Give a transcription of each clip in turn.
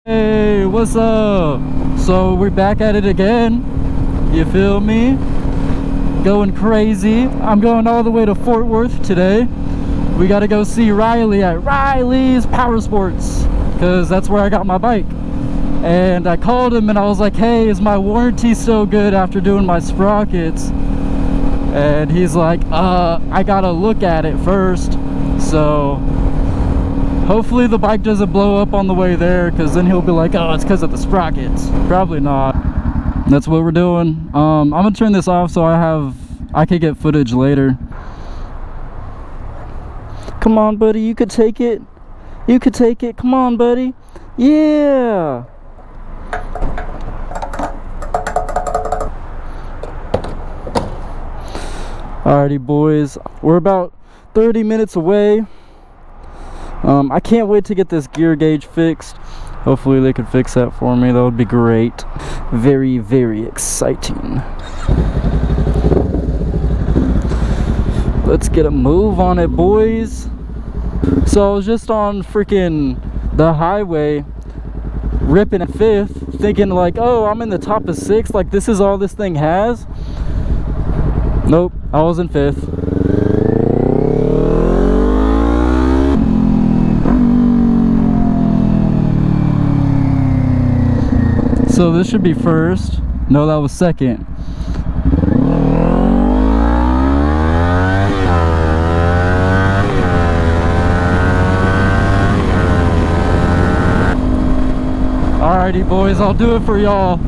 Hey, what's up? So we're back at it again. You feel me? Going crazy. I'm going all the way to Fort Worth today. We got to go see Riley at Riley's Powersports because that's where I got my bike. And I called him and I was like, hey, is my warranty still good after doing my sprockets? And he's like, I gotta look at it first. So hopefully the bike doesn't blow up on the way there, because then he'll be like, oh, it's because of the sprockets. Probably not. That's what we're doing. I'm gonna turn this off so I could get footage later. Come on, buddy, you could take it. You could take it. Come on, buddy. Yeah. Alrighty, boys. We're about 30 minutes away. I can't wait to get this gear gauge fixed. Hopefully they could fix that for me. That would be great. Very, very exciting. Let's get a move on it, boys. So I was just on freaking the highway, ripping at 5th, thinking like, oh, I'm in the top of 6th. Like, this is all this thing has. Nope, I was in 5th. So this should be first. No, that was second. Alrighty, boys, I'll do it for y'all.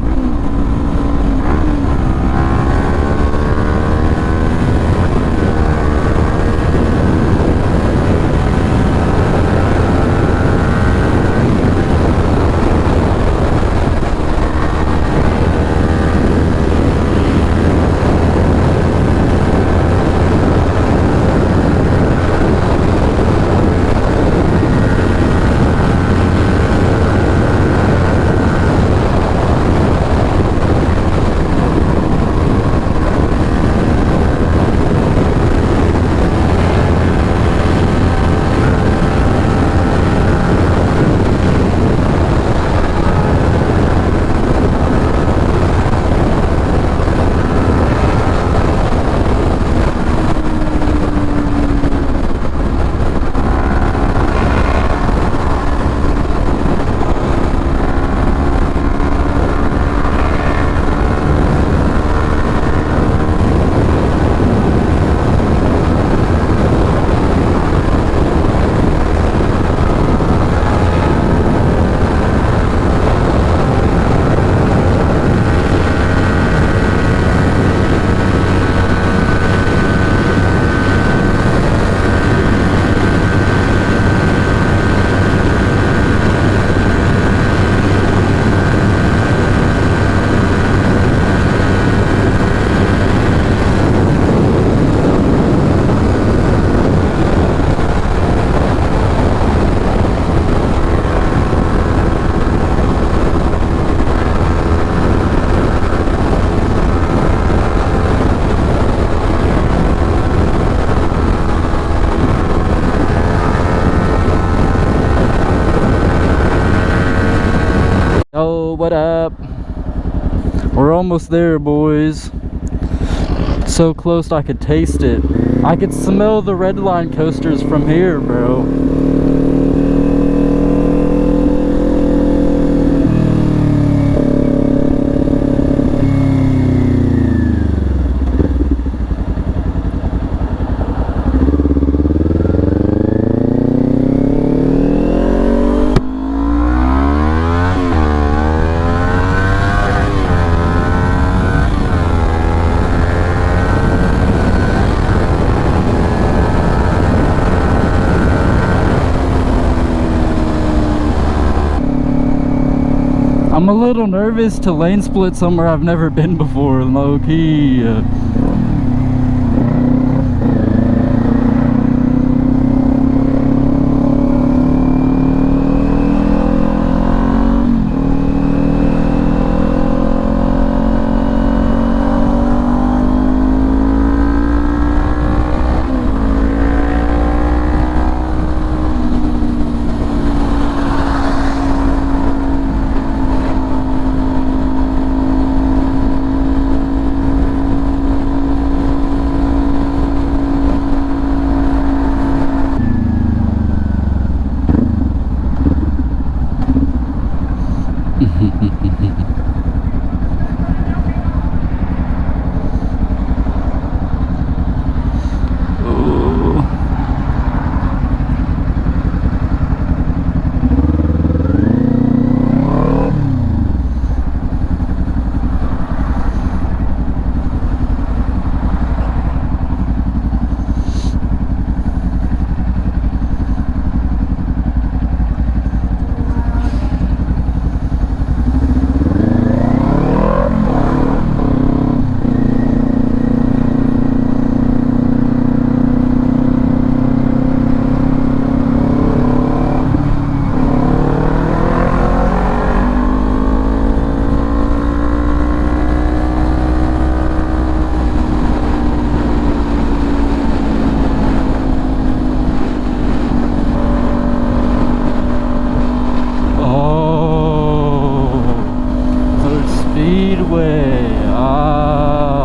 What up? We're almost there, boys. So close I could taste it. I could smell the red line coasters from here, bro. I'm a little nervous to lane split somewhere I've never been before, low-key.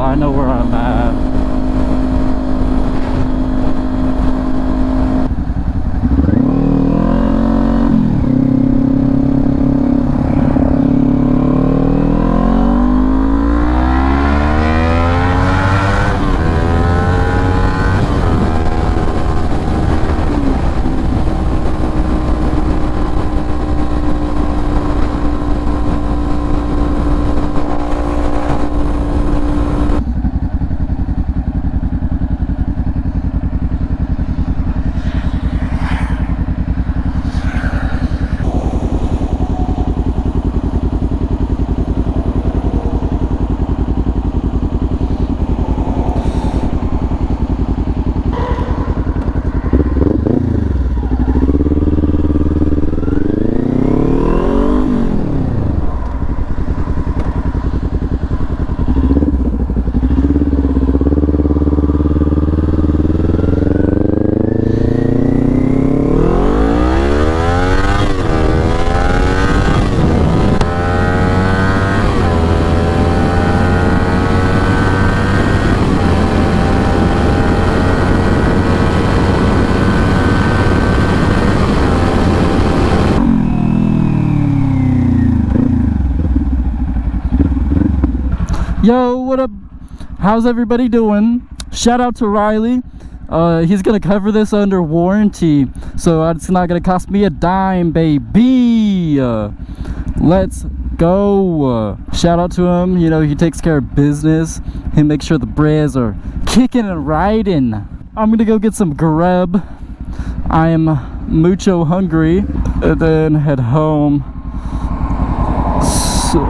I know where I'm at. Yo, what up? How's everybody doing? Shout out to Riley. He's gonna cover this under warranty, so it's not gonna cost me a dime, baby. Let's go. Shout out to him. You know, he takes care of business. He makes sure the bras are kicking and riding. I'm gonna go get some grub. I am mucho hungry, and then head home. So